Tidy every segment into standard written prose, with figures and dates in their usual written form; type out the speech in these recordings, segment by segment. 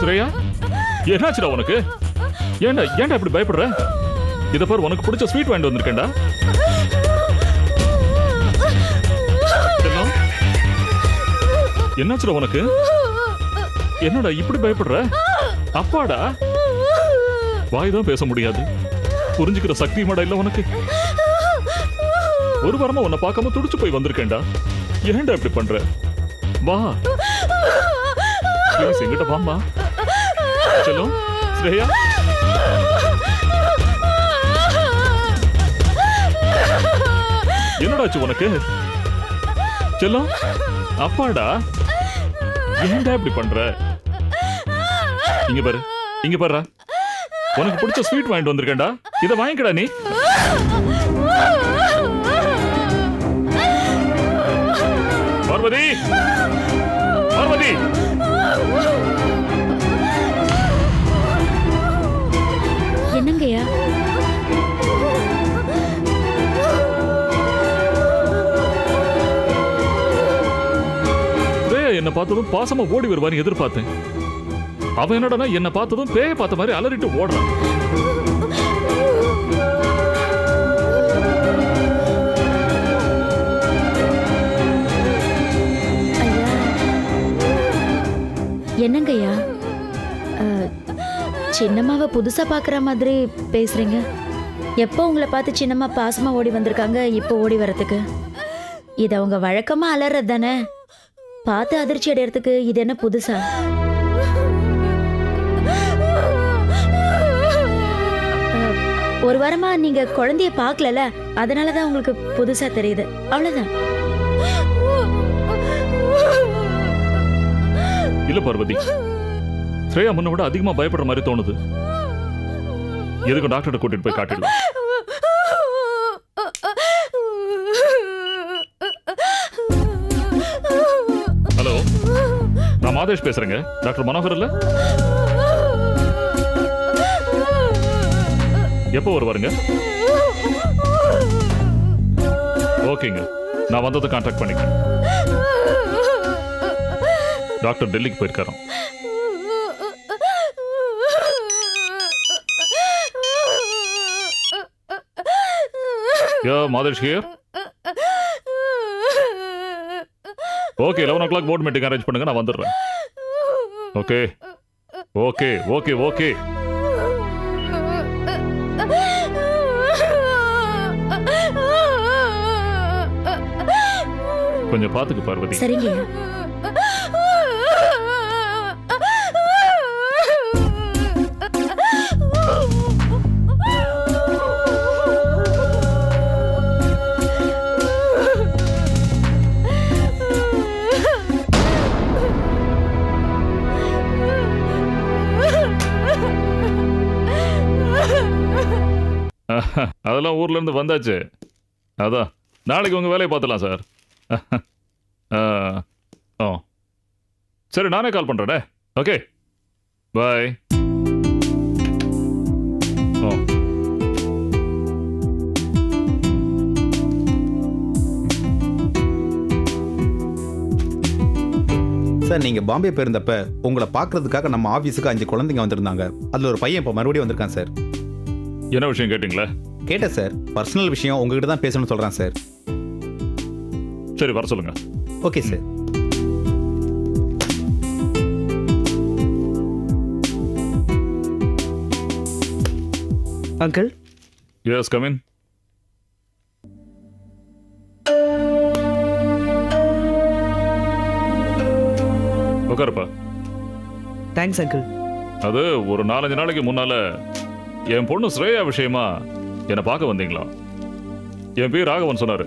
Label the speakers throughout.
Speaker 1: ஸ்ரேயா, என்னாச்சுடா உனக்கு? ஏன்டா ஏன்டா இப்படி பயப்படுற? இத பாரு, உனக்கு பிடிச்ச ஸ்வீட் வாங்கிட்டு வந்திருக்கேன்டா. என்னாச்சுடா உனக்கு? என்னடா இப்படி பயப்படுற? அப்பாடா, வாய் தான் பேச முடியாது. புரிஞ்சுக்கிற சக்தி மாடா இல்ல உனக்கு. ஒரு வாரமா உன்னை பார்க்காம துடிச்சு போய் வந்திருக்கேன்டா. ஏன்டா இப்படி பண்ற? வா ப்ளீஸ், எங்கிட்ட வாம்மா. செல்லம், ஸ்ரேயா, என்னடாச்சு உனக்கு? செல்லம், அப்பாடா, ஏன்டா இப்படி பண்ற? இங்க பாரு, இங்க பாரு, உனக்கு பிடிச்ச ஸ்வீட் வாங்கிட்டு வந்திருக்கேன்டா. இதை வாங்கிக்கடா நீ. பார்வதி, பார்வதி,
Speaker 2: என்னங்கய்யா?
Speaker 1: என்ன பார்த்ததும் பாசமா ஓடி வருவான்னு எதிர்பார்த்தேன். அவன் என்னடா என்ன பார்த்ததும் பேய பார்த்த மாதிரி அலறிட்டு ஓடுறான்.
Speaker 2: என்னங்கய்யா, சின்னம்மாவை புதுசா பாக்குற மாதிரி பேசுறீங்க. எப்போ உங்களை பார்த்து சின்னம்மா பாசமா ஓடி வந்திருக்காங்க, இப்போ ஓடி வரதுக்கு? இது அவங்க வழக்கமா அலறது தானே. பார்த்து அதிர்ச்சி அடையறதுக்கு இது என்ன புதுசா? ஒரு வாரமா நீங்க குழந்தைய பார்க்கலல, அதனாலதான் உங்களுக்கு புதுசா தெரியுது, அவ்வளவுதான்.
Speaker 1: இல்ல பார்வதி, ஸ்ரேயா முன்ன விட அதிகமா பயப்படுற மாதிரி தோணுது. எதுக்கு டாக்டர் கூட்டிட்டு போய் காட்டிடலாம். ஹலோ, நான் மாதேஷ் பேசுறேங்க. டாக்டர் மனோகர் இல்ல? எப்போ வருவாருங்க? ஓகேங்க, நான் வந்ததை கான்டாக்ட் பண்ணிக்கிறேன். டாக்டர் டெல்லிக்கு போயிருக்காராம். Madesh here. Okay, 11 o'clock board meeting arrange பண்ணுங்க, நான் வந்துடுறேன். Okay okay okay okay. கொஞ்சம் பாத்துக்கு பார்வதி.
Speaker 2: சரிங்க.
Speaker 1: அதெல்லாம் ஊர்ல இருந்து வந்தாச்சு. அதான் நாளைக்கு உங்க வேலையை பார்த்துலாம் சார். சரி, நானே கால் பண்றேனே. ஓகே, பாய்.
Speaker 3: சார், நீங்க பாம்பே போயிருந்தப்ப உங்களை பார்க்கறதுக்காக நம்ம ஆபீஸுக்கு 5 குழந்தைங்க வந்திருந்தாங்க. அதுல ஒரு பையன் இப்போ மறுபடியும் வந்திருக்கான் சார்.
Speaker 1: என்ன விஷயம் கேட்டீங்களா?
Speaker 3: கேட்டேன் சார். பர்சனல் விஷயம் உங்ககிட்ட தான் பேசணும்னு சொல்றான் சார்.
Speaker 1: சரி, வர சொல்லுங்க.
Speaker 3: Okay sir.
Speaker 4: Uncle.
Speaker 1: Yes, come in. உட்காருப்பா.
Speaker 4: Thanks uncle.
Speaker 1: அது ஒரு 4-5 நாளைக்கு முன்னால என் பொண்ணு ஸ்ரேயா விஷயமா என்னை பார்க்க வந்தீங்களா? என் பேர் ராகவன் சொன்னாரு.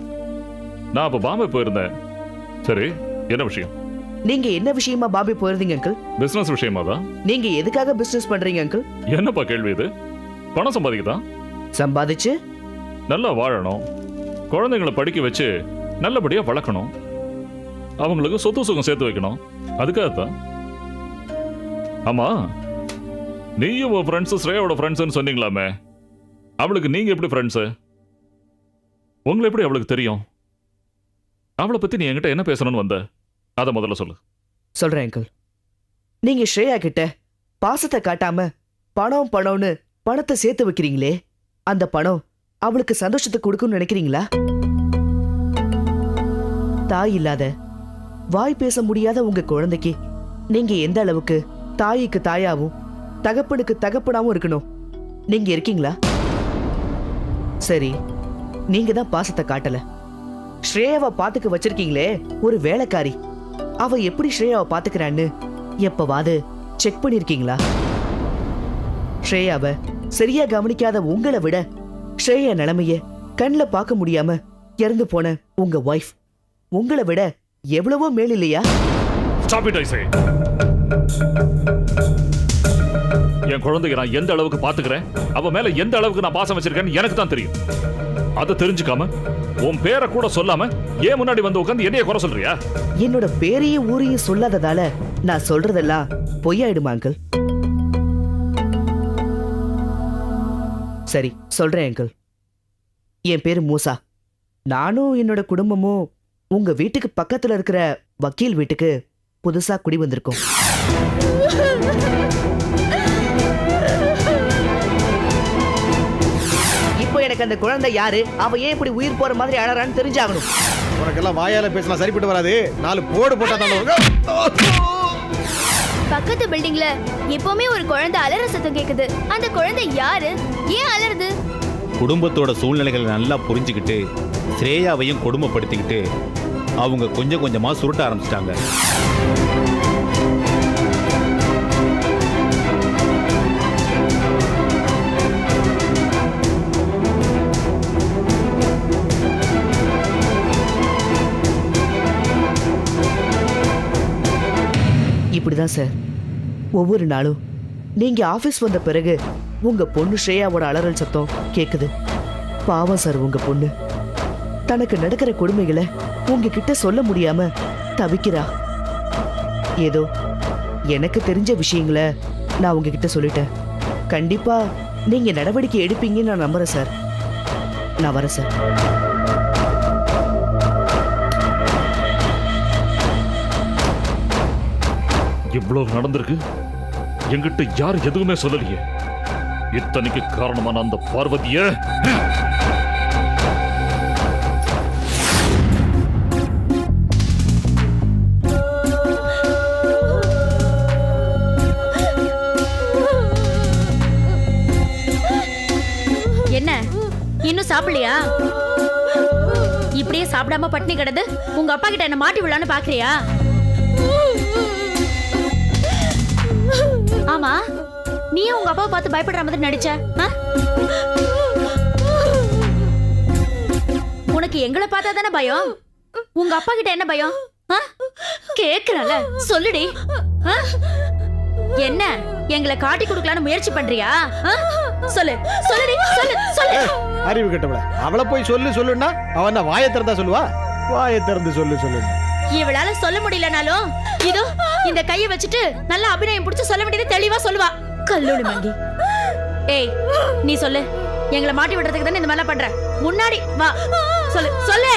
Speaker 1: நான் அப்ப பாம்பே போயிருந்தேன். சரி, என்ன விஷயம்?
Speaker 4: நீங்க என்ன விஷயமா பாம்பே போயிருந்தீங்க அங்கிள்?
Speaker 1: பிசினஸ் விஷயமா தான்.
Speaker 4: நீங்க எதுக்காக பிசினஸ் பண்றீங்க அங்கிள்?
Speaker 1: என்னப்பா கேள்வி இது? பணம் சம்பாதிக்கதான்.
Speaker 4: சம்பாதிச்சு
Speaker 1: நல்லா வாழணும், குழந்தைங்களை படிக்க வச்சு நல்லபடியா வளர்க்கணும், அவங்களுக்கு சொத்து சுகம் சேர்த்து வைக்கணும். அதுக்காகத்தான். ஆமா, நீயும் உன் ஃப்ரெண்ட்ஸ் ஸ்ரேயாவோட ஃப்ரெண்ட்ஸ்னு சொன்னீங்களாமே, அவளுக்கு நீங்க எப்படி ஃப்ரெண்ட்ஸு? உங்களை எப்படி அவளுக்கு தெரியும்? அவளை பத்தி நீ என்கிட்ட என்ன பேசணும்னு வந்த? அதை முதல்ல சொல்லு.
Speaker 4: சொல்றேன் அங்கிள். நீங்க ஸ்ரேயா கிட்ட பாசத்தை காட்டாம பணம் பணம்னு பணத்தை சேர்த்து வைக்கிறீங்களே, அந்த பணம் அவளுக்கு சந்தோஷத்தை கொடுக்கும்னு நினைக்கிறீங்களா? தாய் இல்லாத, வாய் பேச முடியாத உங்க குழந்தைக்கு நீங்க எந்த அளவுக்கு தாய்க்கு தாயாவும் தகப்பனுக்கு தகப்பனாவும் இருக்கணும் நீங்க இருக்கீங்களா? சரி, நீங்க தான் பாசத்தை காட்டல. ஸ்ரேயாவை பாத்துக்க வச்சிருக்கீங்களே ஒரு வேலைக்காரி, அவ எப்படி ஸ்ரேயாவை பாத்துக்கிறான்னு எப்பவாது செக் பண்ணிருக்கீங்களா? ஸ்ரேயாவை சரியா கவனிக்காத உங்களை விட ஸ்ரேயா நிலைமைய கண்ணுல பார்க்க முடியாம இறந்து போன உங்க ஒய்ஃப் உங்களை விட எவ்வளவோ மேல் இல்லையா?
Speaker 1: Stop it, I say. என் குழந்தைய நான் எந்த அளவுக்கு பாத்துக்கிறேன், அவ மேல எந்த அளவுக்கு நான் பாசம் வச்சிருக்கேன்னு எனக்கு தான் தெரியும். அதை தெரிஞ்சுக்காம உன் பேரை கூட சொல்லாம ஏன் முன்னாடி வந்து உட்காந்து என்னைய குறை சொல்றியா?
Speaker 4: என்னோட பேரையும் ஊரையும் சொல்லாததால நான் சொல்றதெல்லாம் பொய்யாயிடுமா அங்கிள்? சரி, சொல்றேன் அங்கிள். என் பேரு மூசா. நானும் என்னோட குடும்பமும் உங்க வீட்டுக்கு பக்கத்துல இருக்கிற வக்கீல் வீட்டுக்கு புதுசா குடி வந்திருக்கோம். இப்போ எனக்கு அந்த குழந்தை யாரு, அவ ஏன் இப்படி உயிர் போற மாதிரி அழறான்னு தெரிஞ்சாகணும்.
Speaker 5: உனக்கெல்லாம் வாயால பேசினா சரிப்பட்டு வராது. 4 போடு போட்டா தான்.
Speaker 6: பக்கத்து பில்டிங்ல எப்பவுமே ஒரு குழந்தை அலற சத்தம் கேக்குது. அந்த குழந்தை யாரு, ஏன் அலறுது?
Speaker 3: குடும்பத்தோட சூழ்நிலைகளை நல்லா புரிஞ்சுக்கிட்டு ஸ்ரேயாவையும் கொடுமைப்படுத்திக்கிட்டு அவங்க கொஞ்சம் கொஞ்சமா சுருட்ட ஆரம்பிச்சிட்டாங்க.
Speaker 4: இப்படிதான் சார், ஒவ்வொரு நாளும் நீங்க ஆபீஸ் வந்த பிறகு உங்க பொண்ணு ஸ்ரேயாவோட அலறல் சத்தம் கேக்குது. பாவம் சார், உங்க பொண்ணு தனக்கு நடக்கிற கொடுமைகளை உங்ககிட்ட சொல்ல முடியாம தவிக்கிறா. ஏதோ எனக்கு தெரிஞ்ச விஷயங்களை நான் உங்ககிட்ட சொல்லிட்டேன். கண்டிப்பா நீங்க நடவடிக்கை எடுப்பீங்கன்னு நான் நம்புறேன் சார். நான் வரேன் சார்.
Speaker 1: இவ்வளவு நடந்திருக்கு, என்கிட்ட யார் எதுவுமே சொல்லலையே. இத்தனைக்கு காரணமான அந்த பார்வதிய
Speaker 2: என்ன இன்னும் சாப்பிடலையா? இப்படியே சாப்பிடாம பட்டினி கிடந்து உங்க அப்பா கிட்ட என்ன மாட்டி விடலான்னு பாக்குறியா? ஆமா, நீ உங்க அப்பாவை பார்த்து பயப்படுற மாதிரி நடிச்ச? உனக்கு எங்களை பார்த்தா தானே பயம், உங்க அப்பா கிட்ட என்ன பயம்? கேக்குறல, சொல்லுடி. என்ன எங்களை காட்டி கொடுக்கலான்னு முயற்சி பண்றியா? சொல்லு, சொல்லுடி, சொல்லு, சொல்லு.
Speaker 5: அறிவு கட்டவள, அவளை போய் சொல்லுன்னா அவன் வாயை திறந்தா சொல்லுவா? வாயை திறந்து சொல்லு.
Speaker 2: இவளால சொல்ல முடியலனாலும் இதோ இந்த கையை வச்சுட்டு நல்ல அபிநயம் புடிச்சு சொல்ல வேண்டியது தெளிவா சொல்லுவா. கல்லூரி மங்கி. ஏய், நீ சொல்லு. எங்களை மாட்டி விடுறதுக்கு தானே இந்த மாதிரிலாம் பண்ற. முன்னாடி வா, சொல்லு, சொல்லு.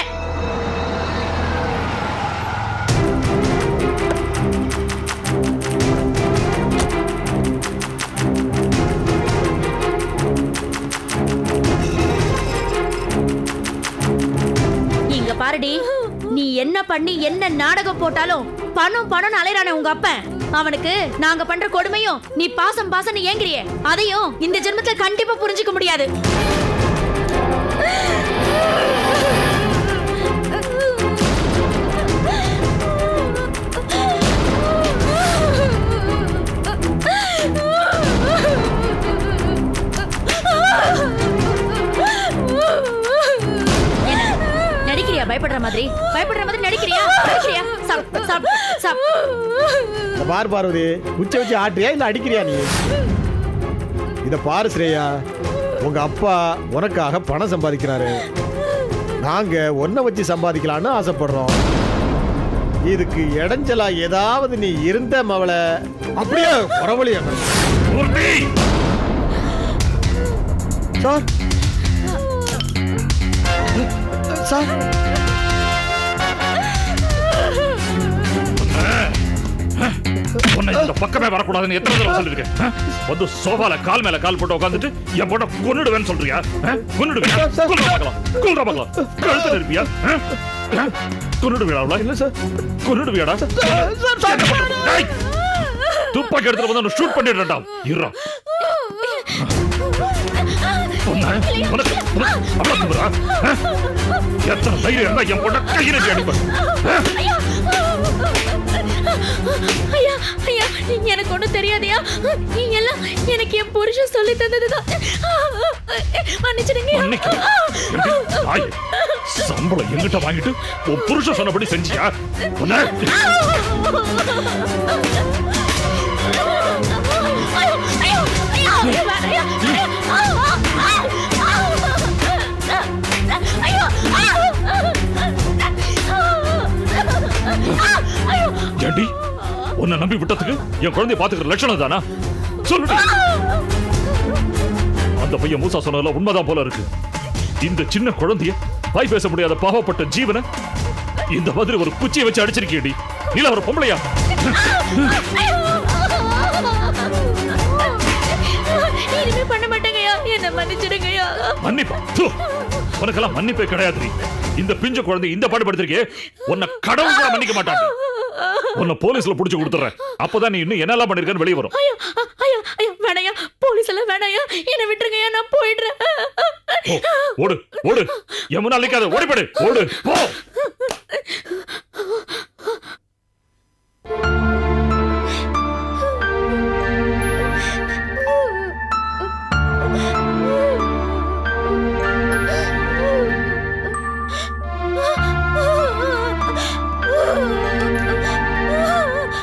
Speaker 2: இங்க பாருடி, நீ என்ன பண்ணி என்ன நாடகம் போட்டாலும் பணம் பணம் அலைறானே உங்க அப்பன், அவனுக்கு நாங்க பண்ற கொடுமையும் நீ பாசம் பாசம் ஏங்கிறியே, அதையும் இந்த ஜென்மத்துல கண்டிப்பா புரிஞ்சுக்க முடியாது. பயப்படுற மாதிரி நடிக்கிறியா?
Speaker 5: பார் பார்வதி, உச்ச வச்சு ஆட்டுறியா இல்ல அடிக்கிறியா நீ? இத பாரு ஸ்ரேயா, உங்க அப்பா உனக்காக பணம் சம்பாதிக்கிறாரு. நாங்க ஒன்ன வச்சு சம்பாதிக்கலாம்னு ஆசைப்படுறோம். இதுக்கு இடைஞ்சலா ஏதாவது நீ இருந்த மவள அப்படியே குறவழியா சார். சார்,
Speaker 1: உன்னை இந்த பக்கமே வரக்கூடாதுன்னு எத்தனை தடவை சொல்லிருக்கேன்? வந்து சோஃபால கால் மேல கால் போட்டு உட்காந்துட்டு என் பொண்ணை கொன்னுடுவேன்னு சொல்றியா? கொன்னுடுவியா? கொல்றா பார்க்கலாம். கழுத்துல இருப்பியா? கொன்னுடுவியா அவளை? இல்ல சார். கொன்னுடுவியாடா? டேய், துப்பாக்கி எடுத்துட்டு வந்து ஷூட் பண்ணிடுறா. இருடா. எத்தனை தைரியம் இருந்தா என் பொண்ணை கையில அடிப்பேன்.
Speaker 2: ஐயா ஐயா எனக்கு ஒண்ணும் தெரியாதையா, எல்லாம் எனக்கு என் புருஷன் சொல்லி தந்ததுதான். மன்னிச்சிடுங்க.
Speaker 1: சம்பளம் எங்கிட்ட வாங்கிட்டு உன் புருஷன் சொன்னபடி செஞ்சியா? ஏண்டி உன்னை நம்பி விட்டதுக்கு என் குழந்தைய பாத்துக்கிற லட்சணம் தானா? சொல்லுடி. அந்த பையன் மூசா சொன்னதுல உண்மைதான் போல இருக்கு. இந்த சின்ன குழந்தைய வாய் பேச முடியாத பாவப்பட்ட ஜீவனை இந்த மாதிரி ஒரு குச்சியை வச்சு அடிச்சிருக்கேடி. நீல ஒரு பொம்பளையா?
Speaker 2: இனிமே பண்ண மாட்டேங்கய்யா, என்ன மன்னிச்சிடுங்கய்யா.
Speaker 1: மன்னிப்பா? உனக்கெல்லாம் மன்னிப்பே கிடையாது. இந்த பிஞ்சு குழந்தை இந்த பாடுபடுத்திருக்கே, உன்னை கடவுள் கூட மன்னிக்க மாட்டாங்க. உன்னை போலீஸ்ல புடிச்சு கொடுத்துறேன். அப்பதான் நீ இன்னும் என்னெல்லாம் பண்ணிருக்கன்னு வெளியே வரும்.
Speaker 2: ஐயா ஐயா ஐயா வேணையா, போலீஸ் எல்லாம் வேணையா, என்ன விட்டுருங்கய்யா, நான் போயிடுறேன்.
Speaker 1: ஓடு ஓடு, என் முன்னால நிக்காத, ஓடிப்படு, ஓடு போ.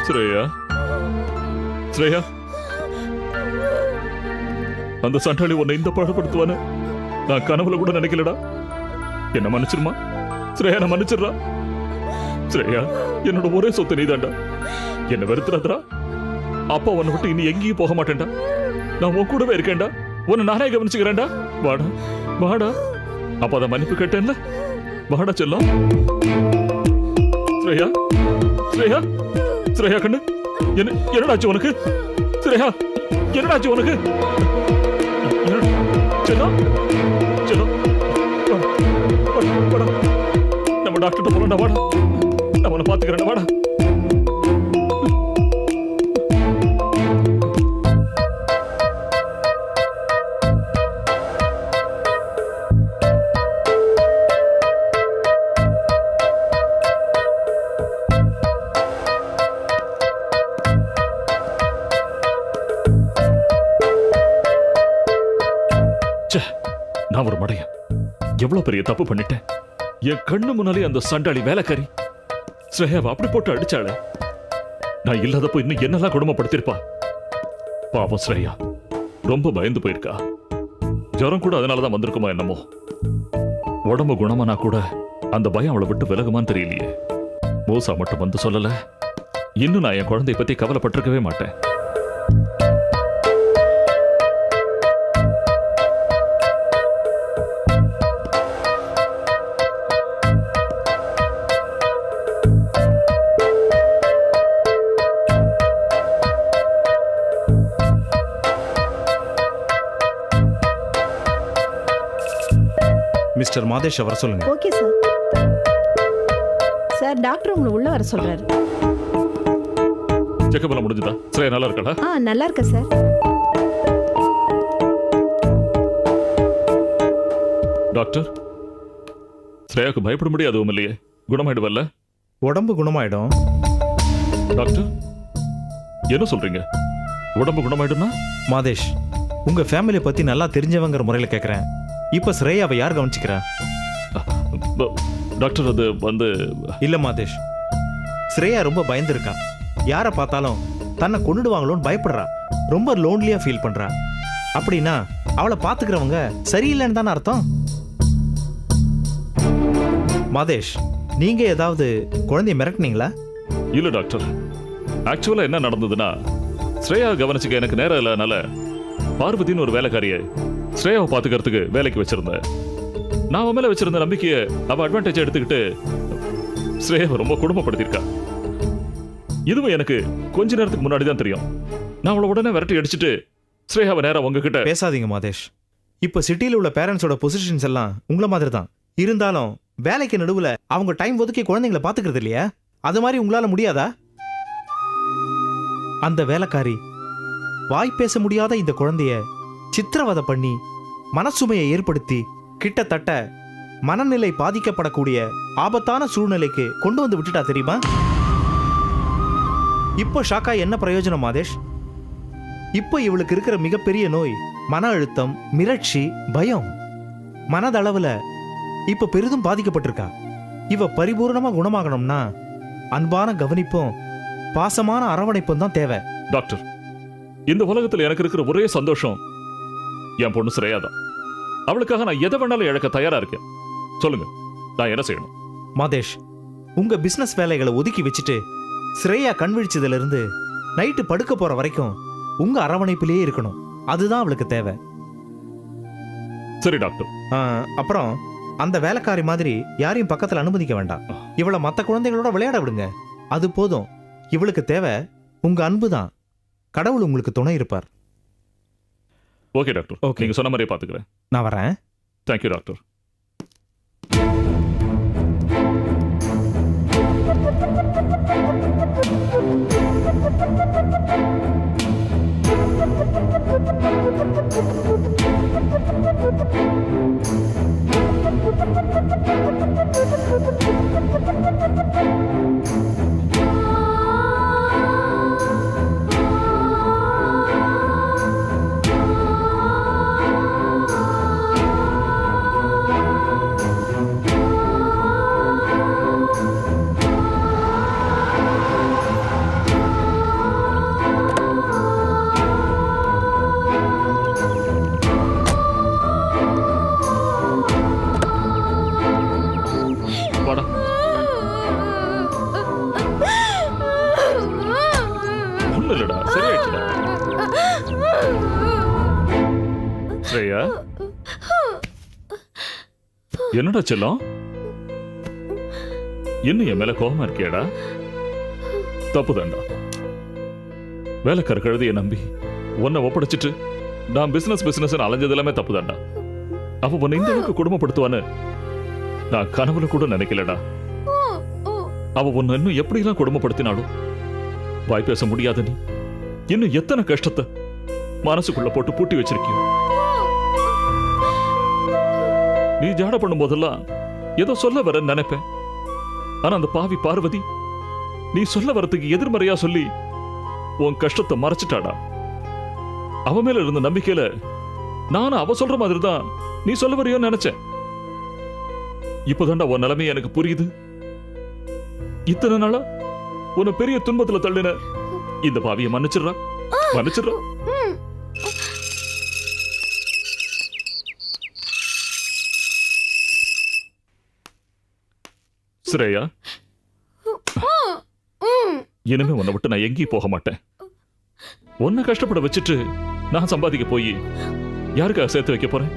Speaker 1: ஸ்ரேயா, ஸ்ரேயா, அந்த சண்டாளி உன்னை இந்த பாடுபடுத்துவானு நான் கனவுல கூட நினைக்கலடா. என்ன மன்னிச்சிருமா ஸ்ரேயா, நான் மன்னிச்சிடுறா. ஸ்ரேயா, என்னோட ஒரே சொத்து நீதாண்டா. என்ன வெறுத்துறாதரா. அப்பா உன்னை விட்டு இனி எங்கேயும் போக மாட்டேன்டா. நான் உன் கூடவே இருக்கேன்டா. உன்னை நானே கவனிச்சுக்கிறேன்டா. வாடா வாடா. அப்ப அதை மன்னிப்பு கேட்டேன்ல, வாடா செல்லம். ஸ்ரேயா, ஸ்ரேயா, ஸ்ரேயா கண்ணு, என்னடாச்சு உனக்கு? ஸ்ரேயா, என்னடாச்சு உனக்கு? செல்லம், செல்லம், வாடா, நம்ம டாக்டர் போறோம்டா. வாடா, நான் உன்னை பாத்துக்கிறேன். வாடா. நான் ஒரு மடையன். எவ்வளவு பெரிய தப்பு பண்ணிட்டேன். என் கண்ணு முன்னாலே அந்த சண்டாளி வேலைக்காரி ஸ்ரேயாவை அப்படி போட்டு அடிச்சாளே. நான் இல்லாதப்போ இன்னும் என்னெல்லாம் குடும்பப்படுத்திருப்பா. பாவம் ஸ்ரேயா ரொம்ப பயந்து போயிருக்கா. ஜுரம் கூட அதனாலதான் வந்திருக்குமா என்னமோ. உடம்பு குணமானா கூட அந்த பயம் அவளை விட்டு விலகுமான்னு தெரியலையே. மூசா மட்டும் வந்து சொல்லல, இன்னும் நான் என் குழந்தைய பத்தி கவலைப்பட்டிருக்கவே மாட்டேன்.
Speaker 3: மிஸ்டர் மாதேஷ் வர சொல்லுங்க.
Speaker 7: Okay sir. சார் டாக்டர் உங்களை உள்ள வர சொல்றாரு.
Speaker 1: செக்கப் எல்லாம் முடிஞ்சுதா? ஸ்ரேயா நல்லா இருக்கா?
Speaker 7: நல்லா இருக்க சார்.
Speaker 1: டாக்டர், ஸ்ரேயாவுக்கு பயப்பட முடியாதுவும் இல்லையே, குணமாயிடுவல்ல?
Speaker 3: உடம்பு குணமாயிடும்.
Speaker 1: டாக்டர் என்ன சொல்றீங்க? உடம்பு குணமாயிடும்னா?
Speaker 3: மாதேஷ், உங்க ஃபேமிலியை பத்தி நல்லா தெரிஞ்சவங்கிற முறையில் கேட்குறேன். இப்ப ஸ்ரேயாவை யார் கவனிச்சுக்கிறா?
Speaker 1: டாக்டர் அது வந்து
Speaker 3: இல்ல மாதேஷ், ஸ்ரேயா ரொம்ப பயந்துருக்கா. யாரை பார்த்தாலும் தன்னை கொண்டுடுவாங்களோன்னு பயப்படுறா. ரொம்ப லோன்லியா ஃபீல் பண்றா. அப்படின்னா அவளை பார்த்துக்கிறவங்க சரியில்லைன்னு தானே அர்த்தம். மாதேஷ், நீங்க ஏதாவது குழந்தைய மிரட்டினீங்களா?
Speaker 1: இல்ல டாக்டர். ஆக்சுவலா என்ன நடந்ததுன்னா, ஸ்ரேயா கவனிச்சுக்க எனக்கு நேரம் இல்லைனால பார்வதின்னு ஒரு வேலைக்காரியை ஸ்ரேயாவை பார்த்துக்கிறதுக்கு வேலைக்கு வச்சிருந்தேன். நான் அவன் மேல வச்சிருந்த நம்பிக்கையை அவ அட்வான்டேஜ் எடுத்துக்கிட்டு ஸ்ரேயாவை ரொம்ப குடும்பப்படுத்திருக்கா. இதுவும் எனக்கு கொஞ்ச நேரத்துக்கு முன்னாடி தான் தெரியும். நான் அவளை உடனே விரட்டி அடிச்சுட்டு ஸ்ரேயாவை நேரம் உங்ககிட்ட.
Speaker 3: பேசாதீங்க மாதேஷ். இப்போ சிட்டியில் உள்ள பேரண்ட்ஸோட பொசிஷன்ஸ் எல்லாம் உங்களை மாதிரி தான். இருந்தாலும் வேலைக்கு நடுவுல அவங்க டைம் ஒதுக்கி குழந்தைங்களை பாத்துக்கிறது இல்லையா? அது மாதிரி உங்களால முடியாதா? அந்த வேலைக்காரி வாய் பேச முடியாத இந்த குழந்தைய சித்திரவதை பண்ணி மனசுமையை ஏற்படுத்தி கிட்டத்தட்ட மனநிலை பாதிக்கப்படக்கூடிய ஆபத்தான சூழ்நிலைக்கு கொண்டு வந்து விட்டுட்டா தெரியுமா? இப்போ ஷாக்கா என்ன பிரயோஜனம் மாதேஷ்? இப்போ இவளுக்கு இருக்கிற மிகப்பெரிய நோய் மன அழுத்தம், மிரட்சி, பயம். மனதளவுல இப்ப பெரிதும் பாதிக்கப்பட்டிருக்கா. இவ பரிபூர்ணமா குணமாகணும்னா அன்பான கவனிப்பும் பாசமான அரவணைப்பும் தான் தேவை.
Speaker 1: டாக்டர், இந்த உலகத்துல எனக்கு இருக்கிற ஒரே சந்தோஷம் என் பொண்ணு ஸ்ரேயா தான். அவளுக்காக நான் எதை வேணாலும் இழக்க தயாரா இருக்கேன். சொல்லுங்க, நான் என்ன செய்யணும்?
Speaker 3: மாதேஷ், உங்க பிசினஸ் வேலைகளை ஒதுக்கி வச்சுட்டு ஸ்ரேயா கண் விழிச்சதுல இருந்து நைட்டு படுக்க போற வரைக்கும் உங்க அரவணைப்பிலேயே இருக்கணும். அதுதான் அவளுக்கு தேவை.
Speaker 1: சரி டாக்டர்.
Speaker 3: அப்புறம் அந்த வேலைக்காரி மாதிரி யாரையும் பக்கத்துல அனுமதிக்க வேண்டாம். இவளை மற்ற குழந்தைகளோட விளையாட விடுங்க. அது போதும். இவளுக்கு தேவை உங்க அன்பு தான். கடவுள் உங்களுக்கு துணை இருப்பார்.
Speaker 1: Okay doctor.
Speaker 3: ஓகே,
Speaker 1: நீங்க சொன்ன மாதிரியே பாத்துக்கிறேன்.
Speaker 3: நான் வரேன்.
Speaker 1: Thank you doctor. ஸ்ரேயா, என்னடா செல்லம், இன்னும் என் மேல கோபமா இருக்கியாடா? தப்புதான்டா. வேலைக்கார கழுதையை நம்பி உன்னை ஒப்படைச்சிட்டு நான் பிசினஸ் அலைஞ்சது எல்லாமே தப்புதான்டா. அவ உன்னை இந்த அளவுக்கு குடும்பப்படுத்துவான்னு நான் கனவுல கூட நினைக்கலடா. அவ உன்னை இன்னும் எப்படி எல்லாம் குடும்பப்படுத்தினாலும் வாய் பேச முடியாத நீ இன்னும் எத்தனை கஷ்டத்தை மனசுக்குள்ள போட்டு பூட்டி வச்சிருக்கியோ. நீ ஜாட பண்ணும் போதெல்லாம் ஏதோ சொல்ல வர நினைப்பேன். ஆனா அந்த பாவி பார்வதி நீ சொல்ல வரத்துக்கு எதிர்மறையா சொல்லி உன் கஷ்டத்தை மறைச்சிட்டாடா. அவ மேல இருந்த நம்பிக்கையில நானும் அவ சொல்ற மாதிரி தான் நீ சொல்ல வரையோன்னு நினைச்சேன். இப்பதான்டா உன் நிலைமை எனக்கு புரியுது. இத்தனை நாளா உன்னை பெரிய துன்பத்துல தள்ளின இந்த பாவியை மன்னிச்சிடுறா, மன்னிச்சிடுறா. ஸ்ரேயா, இனிமே உன்னை விட்டு நான் எங்கேயும் போக மாட்டேன். உன்னை கஷ்டப்பட வச்சுட்டு நான் சம்பாதிக்க போய் யாருக்காக சேர்த்து வைக்க போறேன்?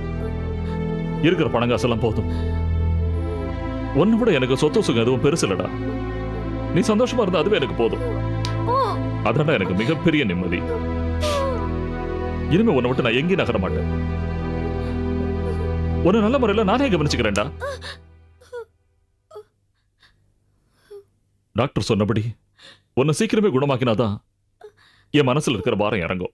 Speaker 1: இருக்கிற பணங்காசெல்லாம் போதும். உன்னை விட எனக்கு சொத்து சுகம் எதுவும் பெருசு இல்லடா. நீ சந்தோஷமா இருந்தா அதுவே எனக்கு போதும். அதான்டா எனக்கு மிகப்பெரிய நிம்மதி. இனிமே உன்னை விட்டு நான் எங்கேயும் நகர மாட்டேன். உன்னை நல்ல முறையில் நானே கவனிச்சுக்கிறேன்டா. டாக்டர் சொன்னபடி உன்னை சீக்கிரமே குணமாக்கினாதான் என் மனசுல இருக்கிற பாரம் இறங்கும்.